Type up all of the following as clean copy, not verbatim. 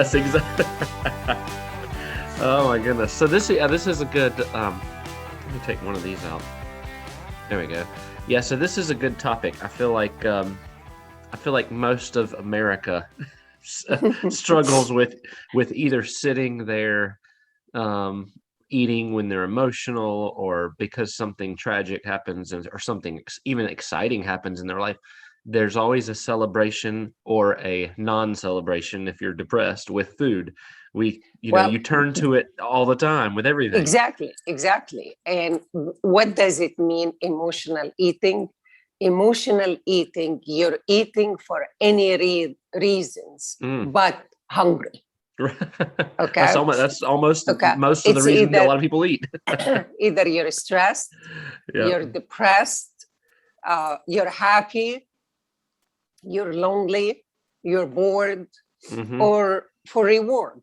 Yes, exactly. Oh my goodness. So this is a good. Let me take one of these out. There we go. Yeah. So this is a good topic. I feel like most of America struggles with either sitting there eating when they're emotional, or because something tragic happens, or something even exciting happens in their life. There's always a celebration or a non-celebration if you're depressed with food. Well, You turn to it all the time with everything. exactly. And what does it mean, emotional eating? Emotional eating, you're eating for any reasons, Mm. but hungry. That's Okay. almost Okay. most of the It's reason a lot of people eat. either you're stressed, Yeah. you're depressed, you're happy, you're lonely, you're bored, Hmm. or for reward.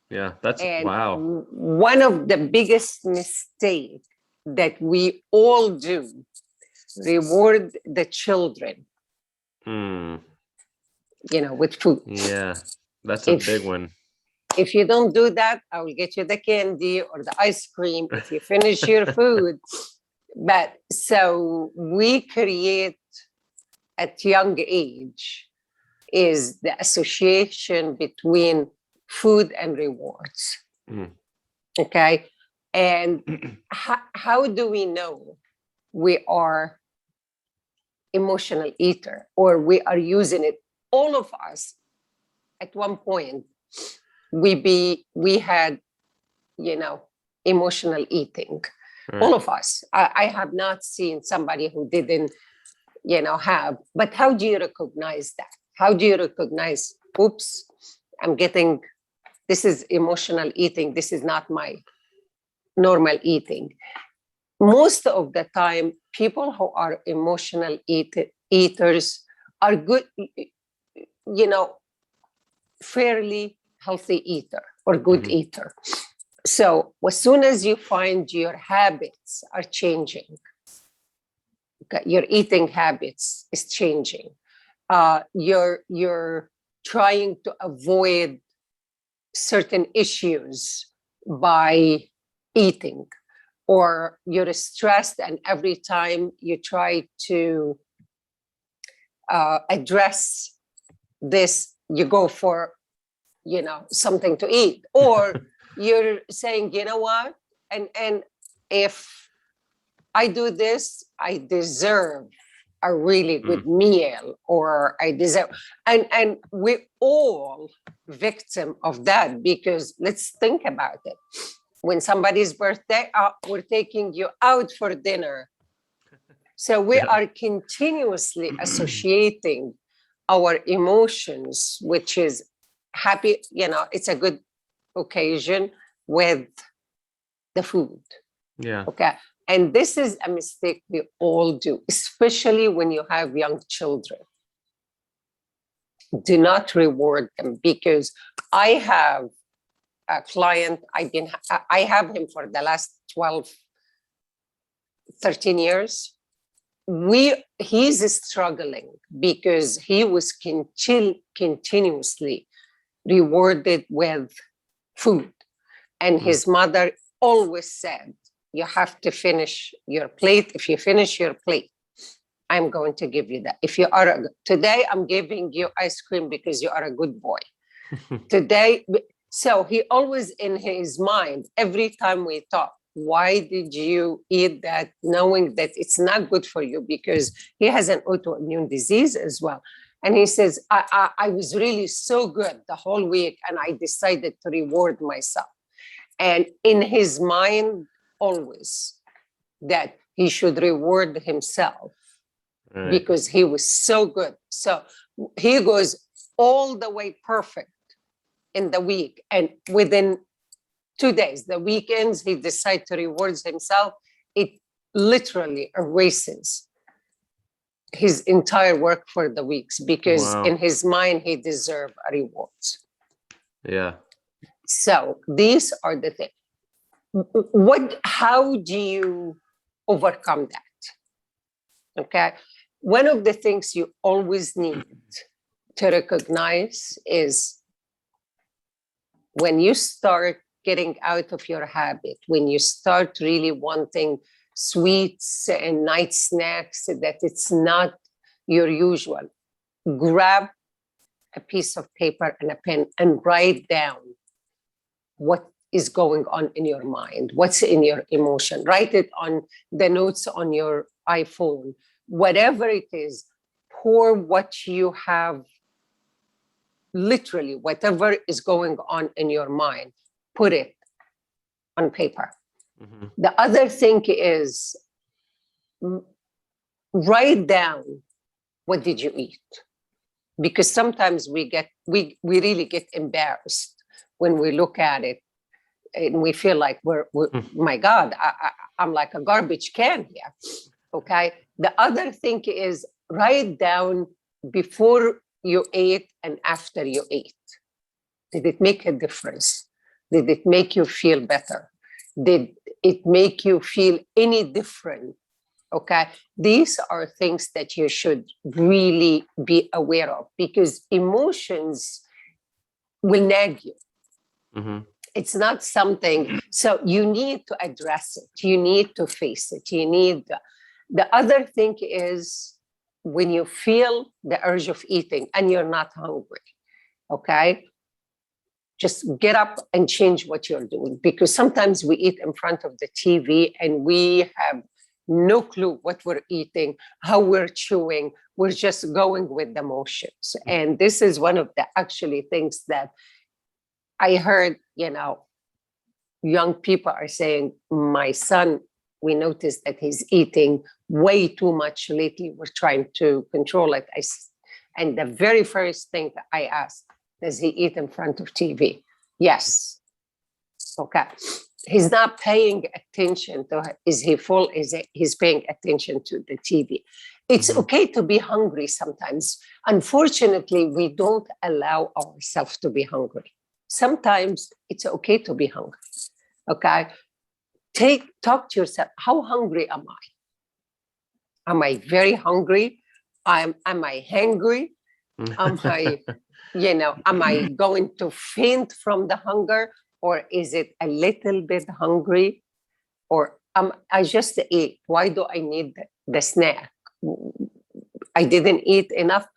Yeah. That's And wow. one of the biggest mistakes that we all do, reward the children, Mm. with food. Yeah. That's a big If one. if you don't do that, I will get you the candy or the ice cream if you finish your food. But so we create at young age is the association between food and rewards. Mm. Okay. And how do we know we are emotional eater or we are using it? All of us at one point, we had, you know, emotional eating. All Right. of us. I have not seen somebody who didn't, have. But how do you recognize that? How do you recognize, oops, I'm getting, this is emotional eating. This is not my normal eating. Most of the time, people who are emotional eaters are good, fairly healthy eater or good Hmm. eater. So as soon as you find your habits are changing, okay, your eating habits is changing, you're trying to avoid certain issues by eating, or you're stressed and every time you try to address this, you go for something to eat, or you're saying, you know what, and if I do this, I deserve a really good Mm. meal, or I deserve, and we all victim of that, because let's think about it. When somebody's birthday, we're taking you out for dinner. So we Yeah. are continuously associating our emotions, which is happy, it's a good occasion, with the food. Yeah. Okay. And this is a mistake we all do, especially when you have young children. Do not reward them, because I have a client, I have him for the last 12, 13 years. He's struggling because he was continuously rewarded with food. And Mm. his mother always said, you have to finish your plate. If you finish your plate, I'm going to give you that. If you are, today, I'm giving you ice cream because you are a good boy. Today, so he always in his mind, every time we talk, why did you eat that, knowing that it's not good for you, because he has an autoimmune disease as well. And he says, I was really so good the whole week and I decided to reward myself. And in his mind, always that he should reward himself Right. because he was so good. So he goes all the way perfect in the week. And within 2 days, the weekends, he decides to reward himself. It literally erases his entire work for the weeks, because Wow. in his mind, he deserves rewards. Yeah. So these are the things. How do you overcome that? Okay. One of the things you always need to recognize is when you start getting out of your habit, when you start really wanting sweets and night snacks that it's not your usual, grab a piece of paper and a pen and write down what is going on in your mind, what's in your emotion. Write it on the notes on your iPhone, whatever it is. Pour what you have, literally whatever is going on in your mind, put it on paper. Mm-hmm. The other thing is, write down, what did you eat? Because sometimes we really get embarrassed when we look at it and we feel like we're my God, I'm like a garbage can here. Okay. The other thing is, write down before you ate and after you ate. Did it make a difference? Did it make you feel better? Did it make you feel any different? Okay. These are things that you should really be aware of, because emotions will nag you. Mm-hmm. It's not something, so you need to address it. You need to face it. The other thing is, when you feel the urge of eating and you're not hungry, okay, just get up and change what you're doing, because sometimes we eat in front of the TV and we have no clue what we're eating, how we're chewing. We're just going with the motions. And this is one of the actually things that I heard, young people are saying, my son, we noticed that he's eating way too much lately. We're trying to control it. And the very first thing that I asked, does he eat in front of TV? Yes. Okay. He's not paying attention to, is he full? He's paying attention to the TV. It's okay to be hungry sometimes. Unfortunately, we don't allow ourselves to be hungry. Sometimes it's okay to be hungry. Okay. Talk to yourself. How hungry am I? Am I very hungry? Am I hangry? Am I, am I going to faint from the hunger? Or is it a little bit hungry? Or I just ate. Why do I need the snack? I didn't eat enough.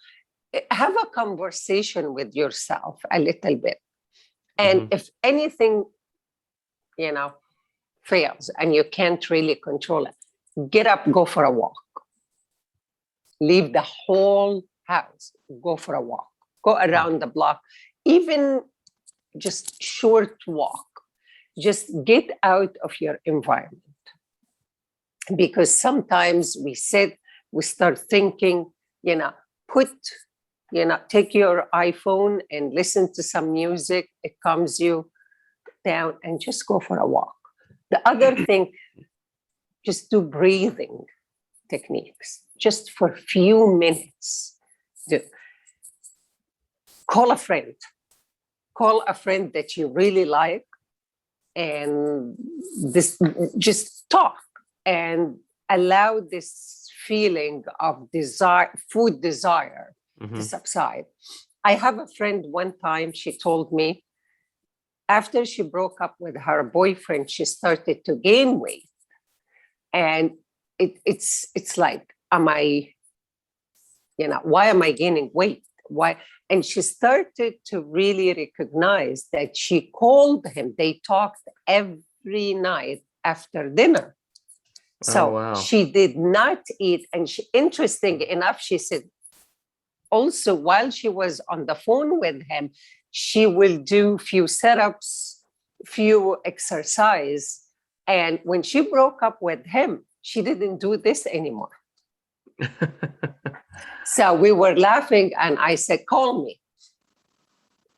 Have a conversation with yourself a little bit. And if anything, fails and you can't really control it, get up, go for a walk. Leave the whole house, go for a walk. Go around the block, even just short walk. Just get out of your environment. Because sometimes we sit, we start thinking, take your iPhone and listen to some music. It calms you down, and just go for a walk. The other thing, just do breathing techniques, just for a few minutes. Call a friend that you really like, and just talk and allow this feeling of food desire to subside. I have a friend, one time she told me, after she broke up with her boyfriend, she started to gain weight. And it's like, why am I gaining weight? Why? And she started to really recognize that she called him. They talked every night after dinner. So she did not eat. And interesting enough, she said, also, while she was on the phone with him, she will do few setups, few exercise. And when she broke up with him, she didn't do this anymore. So we were laughing, and I said, call me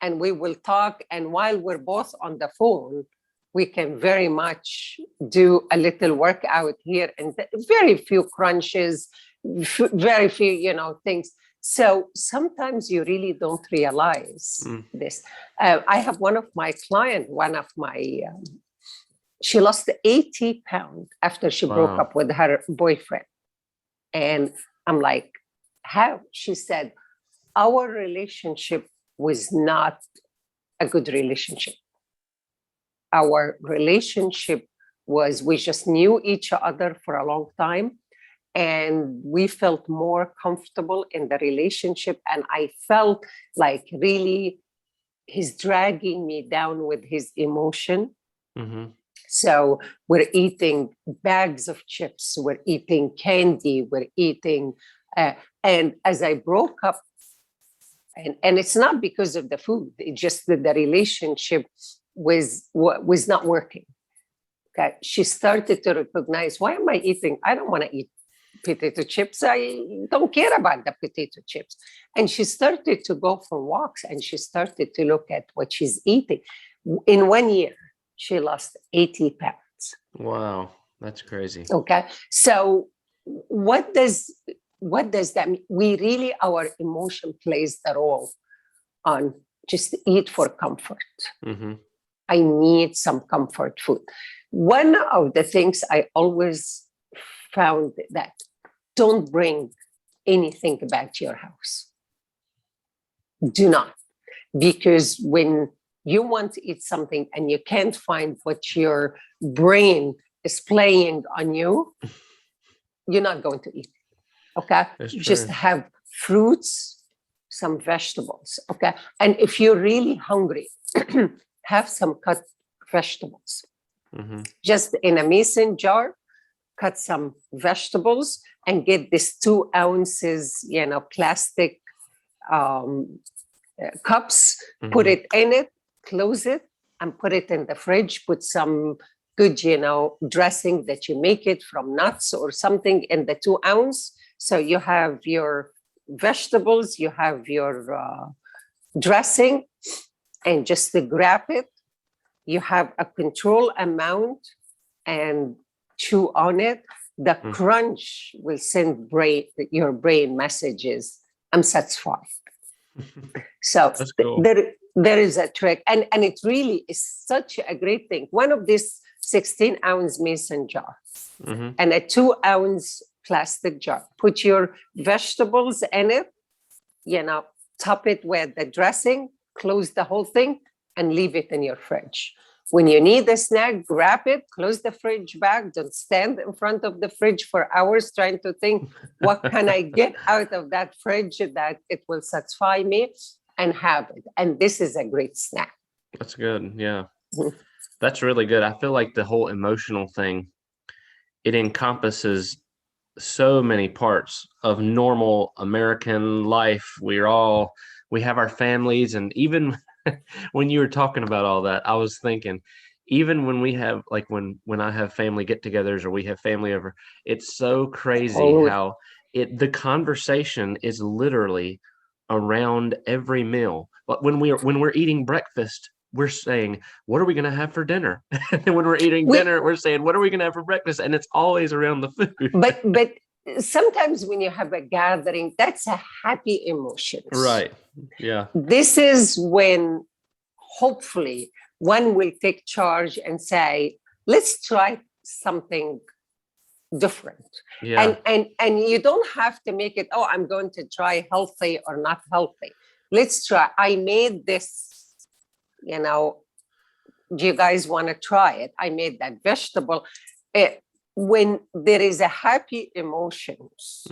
and we will talk. And while we're both on the phone, we can very much do a little workout here, and very few crunches, very few, things. So sometimes you really don't realize this. I have one of my clients, she lost 80 pounds after she broke up with her boyfriend. And I'm like, how? She said, our relationship was not a good relationship. our relationship was, we just knew each other for a long time, and we felt more comfortable in the relationship. And I felt like really he's dragging me down with his emotion. Mm-hmm. So we're eating bags of chips, we're eating candy, we're eating, and as I broke up, and it's not because of the food, it's just that the relationship was not working. Okay, she started to recognize, why am I eating? I don't want to eat potato chips. I don't care about the potato chips. And she started to go for walks, and she started to look at what she's eating. In 1 year, she lost 80 pounds. Wow, that's crazy. Okay, so what does that mean? We really, our emotion plays the role on just eat for comfort. Mm-hmm. I need some comfort food. One of the things I always found that don't bring anything back to your house. Do not, because when you want to eat something and you can't find what your brain is playing on you, you're not going to eat. Okay, just have fruits, some vegetables. Okay, and if you're really hungry, have some cut vegetables. Mm-hmm. Just in a mason jar, cut some vegetables and get this 2 ounces, plastic cups, Mm-hmm. put it in it, close it, and put it in the fridge. Put some good, dressing that you make it from nuts or something in the 2 ounce. So you have your vegetables, you have your dressing, and just to grab it, you have a control amount and chew on it. The crunch will send your brain messages, I'm satisfied. So cool. there is a trick. And it really is such a great thing. One of these 16 ounce mason jar and a 2 ounce plastic jar. Put your vegetables in it, top it with the dressing, close the whole thing, and leave it in your fridge. When you need a snack, grab it, close the fridge back. Don't stand in front of the fridge for hours trying to think, what can I get out of that fridge that it will satisfy me, and have it. And this is a great snack. That's good. Yeah. That's really good. I feel like the whole emotional thing, it encompasses so many parts of normal American life. We have our families, and even when you were talking about all that, I was thinking, even when we have, like, when I have family get-togethers or we have family over, it's so crazy how the conversation is literally around every meal. But when we're eating breakfast, we're saying, what are we going to have for dinner? And when we're eating dinner, we're saying, what are we going to have for breakfast? And it's always around the food. But sometimes when you have a gathering, that's a happy emotion. Right. Yeah. This is when hopefully one will take charge and say, let's try something different. Yeah. And you don't have to make it, I'm going to try healthy or not healthy. Let's try. I made this, do you guys want to try it? I made that vegetable. When there is a happy emotions,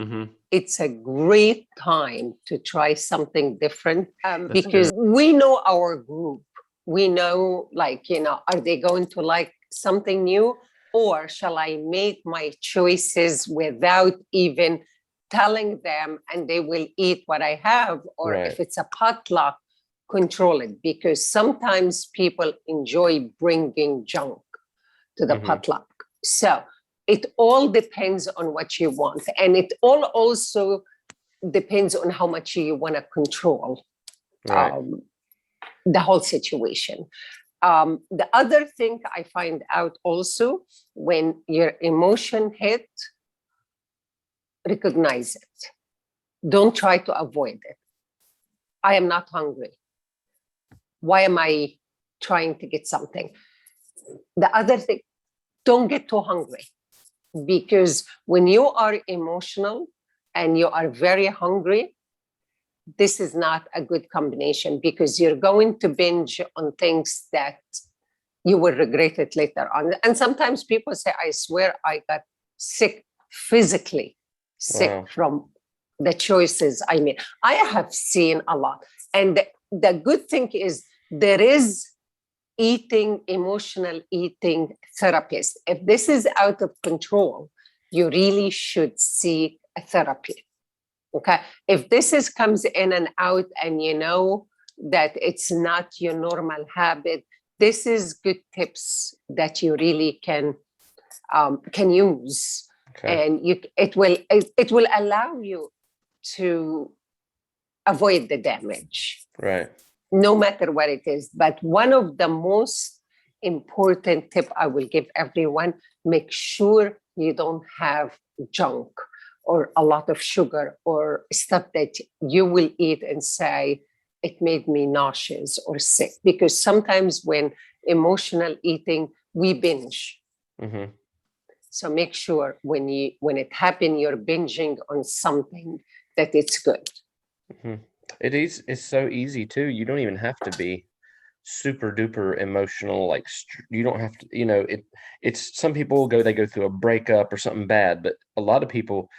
it's a great time to try something different, because we know our group. We know, are they going to like something new, or shall I make my choices without even telling them, and they will eat what I have? Or if it's a potluck, control it, because sometimes people enjoy bringing junk to the potluck. So it all depends on what you want. And it all also depends on how much you want to control the whole situation. The other thing I find out also, when your emotion hit, recognize it. Don't try to avoid it. I am not hungry. Why am I trying to get something? The other thing, don't get too hungry. Because when you are emotional and you are very hungry, this is not a good combination, because you're going to binge on things that You will regret it later on. And sometimes people say, I swear I got sick, physically sick Wow. from the choices I made. I have seen a lot. And the good thing is there is emotional eating therapist. If this is out of control, you really should seek a therapy. Okay. If comes in and out and you know that it's not your normal habit, this is good tips that you really can use. Okay. And it will allow you to avoid the damage, Right. no matter what it is. But one of the most important tip I will give everyone: make sure you don't have junk or a lot of sugar or stuff that you will eat and say, it made me nauseous or sick. Because sometimes when emotional eating, we binge. Mm-hmm. So make sure when it happens, you're binging on something, that it's good. Mm-hmm. It's so easy too. You don't even have to be super duper emotional. Like you don't have to, it's some people they go through a breakup or something bad, but a lot of people,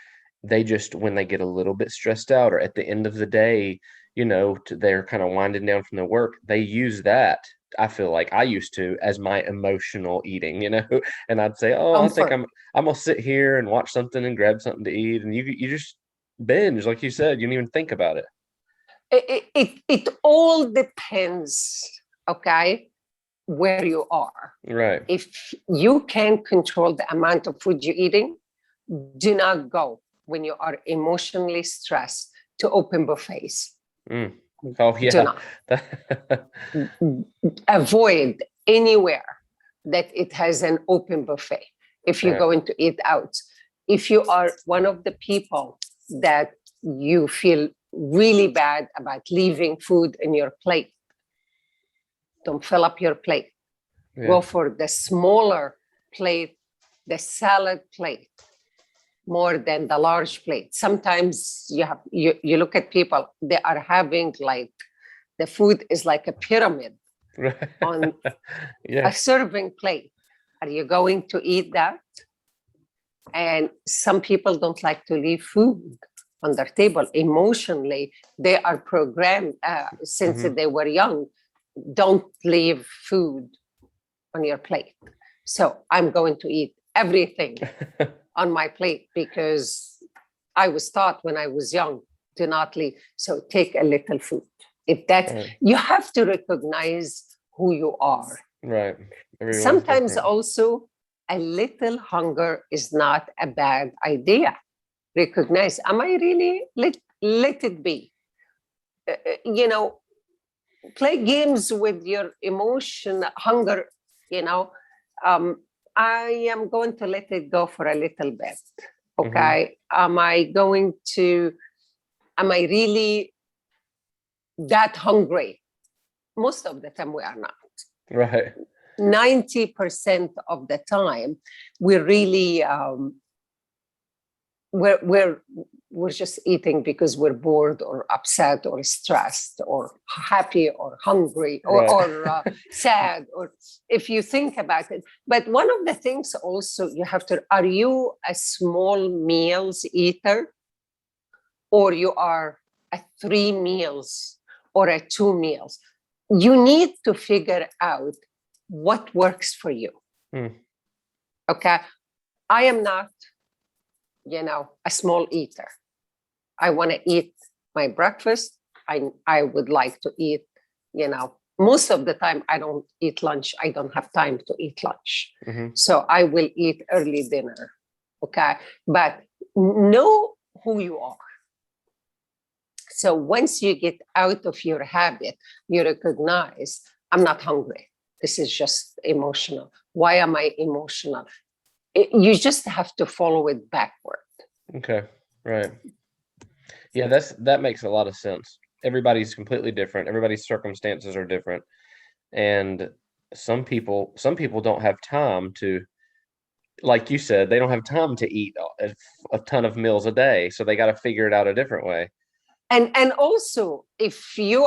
they just, when they get a little bit stressed out or at the end of the day, they're kind of winding down from their work, they use that. I feel like I used to, as my emotional eating, and I'd say, oh, I think Comfort. I'm gonna sit here and watch something and grab something to eat, and you just binge, like you said, you don't even think about it. It all depends, okay, where you are. Right. If you can control the amount of food you're eating, do not go when you are emotionally stressed to open buffets. Mm. Oh Do yeah. not. Avoid anywhere that it has an open buffet if you're Right. going to eat out. If you are one of the people that you feel really bad about leaving food in your plate, don't fill up your plate. Yeah. Go for the smaller plate, the salad plate, more than the large plate. Sometimes you look at people, they are having like, the food is like a pyramid on Yeah. a serving plate. Are you going to eat that? And some people don't like to leave food on their table. Emotionally, they are programmed since Mhm. they were young. Don't leave food on your plate. So I'm going to eat everything on my plate because I was taught when I was young, do not leave. So take a little food. If that, Right. you have to recognize who you are. Right. Everyone's Sometimes different. also a little hunger is not a bad idea. Recognize, am I really, let it be. Play games with your emotion, hunger, you know. Um, I am going to let it go for a little bit. Okay. Am I really that hungry? Most of the time we are not. Right. 90% of the time, we're really we're just eating because we're bored or upset or stressed or happy or hungry Right. or sad, or if you think about it. But one of the things also you have to, are you a small meals eater, or you are a 3 meals or a 2 meals? You need to figure out what works for you. Okay. I am not, a small eater. I want to eat my breakfast. I would like to eat, most of the time I don't eat lunch. I don't have time to eat lunch. So I will eat early dinner. Okay. But know who you are. So once you get out of your habit, you recognize, I'm not hungry. This is just emotional. Why am I emotional? You just have to follow it backward. Okay. Right. Yeah, that makes a lot of sense. Everybody's completely different. Everybody's circumstances are different. And some people don't have time to, like you said, they don't have time to eat a ton of meals a day, so they got to figure it out a different way. And also, if you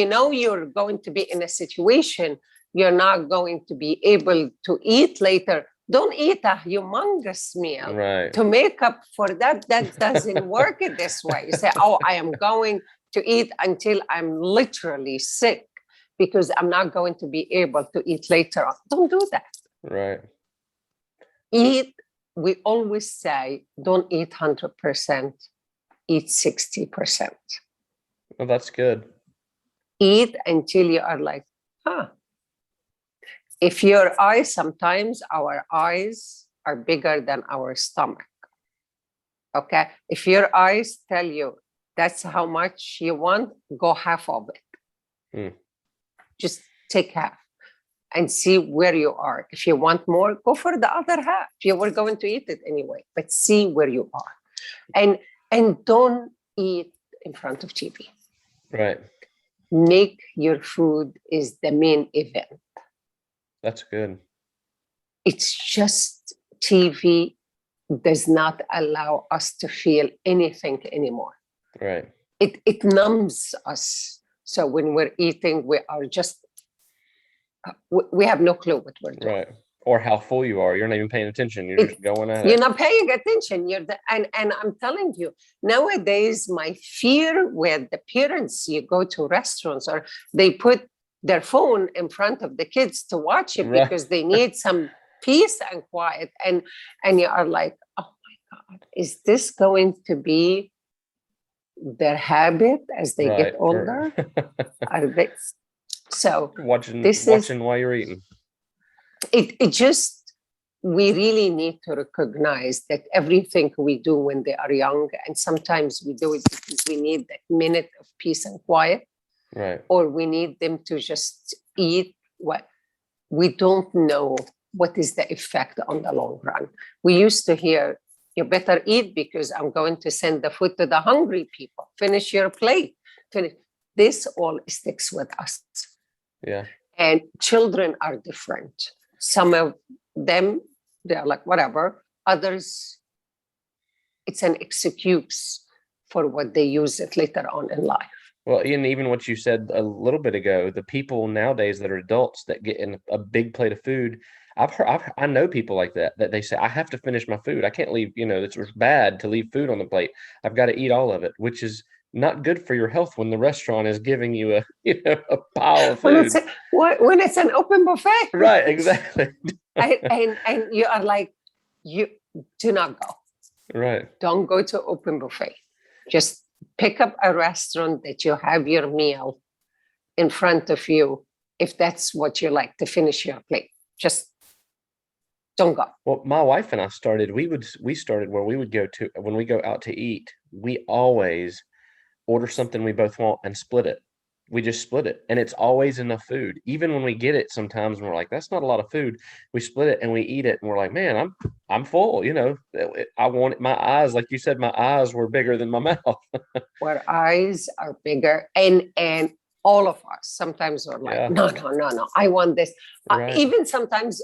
know you're going to be in a situation you're not going to be able to eat later, don't eat a humongous meal Right. to make up for that. That doesn't work it this way. You say, oh, I am going to eat until I'm literally sick because I'm not going to be able to eat later on. Don't do that. Right. Eat, we always say, don't eat 100%, eat 60%. Well, that's good. Eat until you are like, huh. If your eyes, sometimes our eyes are bigger than our stomach. Okay. If your eyes tell you that's how much you want, go half of it. Mm. Just take half and see where you are. If you want more, go for the other half. You were going to eat it anyway, but see where you are. And don't eat in front of TV. Right. Make your food is the main event. That's good. It's just TV does not allow us to feel anything anymore. Right. It numbs us. So when we're eating, we are just, we have no clue what we're doing. Right. Or how full you are. You're not even paying attention. You're just going at it. You're not paying attention. And I'm telling you, nowadays, my fear with the parents, you go to restaurants or they put their phone in front of the kids to watch it Right. because they need some peace and quiet. And you are like, oh my God, is this going to be their habit as they get older? Are they? So watching while you're eating. It just, we really need to recognize that everything we do when they are young, and sometimes we do it because we need that minute of peace and quiet. Right. Or we need them to just eat what we don't know what is the effect on the long run. We used to hear, you better eat because I'm going to send the food to the hungry people. Finish your plate. Finish. This all sticks with us. Yeah. And children are different. Some of them, they're like, whatever. Others, it's an excuse for what they use it later on in life. Well, even what you said a little bit ago, the people nowadays that are adults that get in a big plate of food, I know people like that they say, I have to finish my food. I can't leave, it's bad to leave food on the plate. I've got to eat all of it, which is not good for your health when the restaurant is giving you a pile of food. When it's an open buffet. Right, exactly. and you are like, you do not go. Right. Don't go to open buffet. Just pick up a restaurant that you have your meal in front of you, if that's what you like, to finish your plate. Just don't go. Well, my wife and I started, we started where we would go to, when we go out to eat, we always order something we both want and split it. We just split it, and it's always enough food. Even when we get it, sometimes we're like, that's not a lot of food. We split it and we eat it, and we're like, man, I'm full. I want it. My eyes, like you said, my eyes were bigger than my mouth. Our eyes are bigger, and all of us sometimes are like, no, I want this. Right. Even sometimes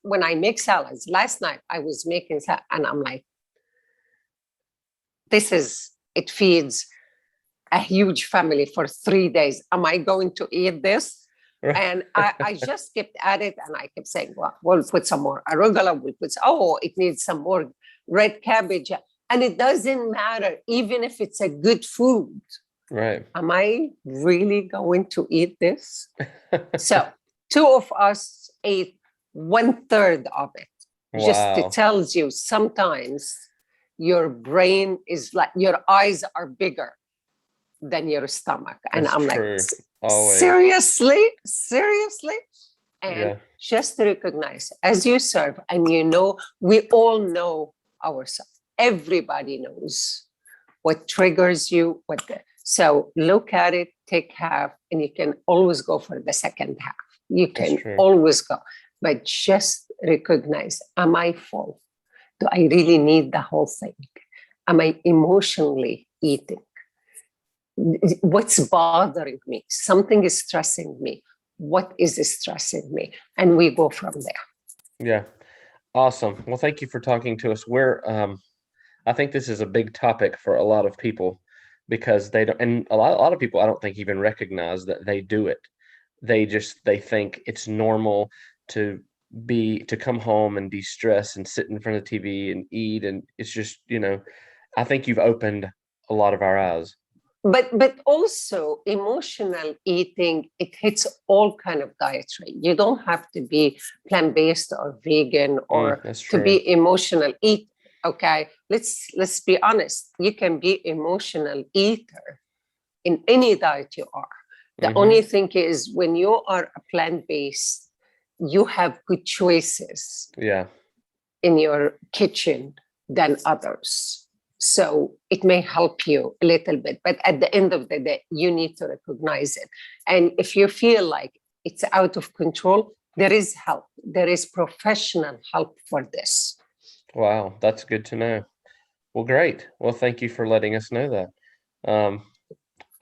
when I make salads, last night I was making salad, and I'm like, it feeds a huge family for 3 days. Am I going to eat this? Right. And I just kept at it, and I kept saying, well, we'll put some more arugula. It needs some more red cabbage. And it doesn't matter, even if it's a good food. Right. Am I really going to eat this? So 2 of us ate 1/3 of it. Wow. Just it tells you sometimes your brain is like, your eyes are bigger than your stomach. And that's I'm true. Like, seriously? And just to recognize as you serve, and we all know ourselves. Everybody knows what triggers you, so look at it, take half, and you can always go for the second half. You can always go, but just recognize, am I full? Do I really need the whole thing? Am I emotionally eating? What's bothering me? Something is stressing me. What is stressing me? And we go from there. Yeah. Awesome. Well, thank you for talking to us. I think this is a big topic for a lot of people, because they don't, and a lot of people I don't think even recognize that they do it. They think it's normal to to come home and de-stress and sit in front of the TV and eat, and it's just, I think you've opened a lot of our eyes. But also emotional eating, it hits all kind of dietary. You don't have to be plant-based or vegan or That's to true. be emotional eat. Okay, let's be honest. You can be emotional eater in any diet you are. The only Hmm. thing is when you are a plant-based, you have good choices Yeah. in your kitchen than others. So it may help you a little bit, but at the end of the day, you need to recognize it. And if you feel like it's out of control, there is help. There is professional help for this. Wow, that's good to know. Well, great. Well, thank you for letting us know that.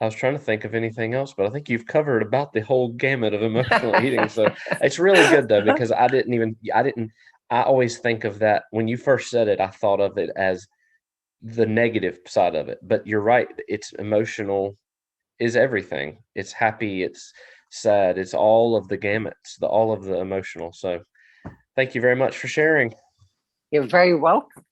I was trying to think of anything else, but I think you've covered about the whole gamut of emotional eating. So it's really good though, because I always think of that when you first said it, I thought of it as the negative side of it. But you're right. It's emotional is everything. It's happy, it's sad, it's all of the gamuts, all of the emotional. So thank you very much for sharing. You're very welcome.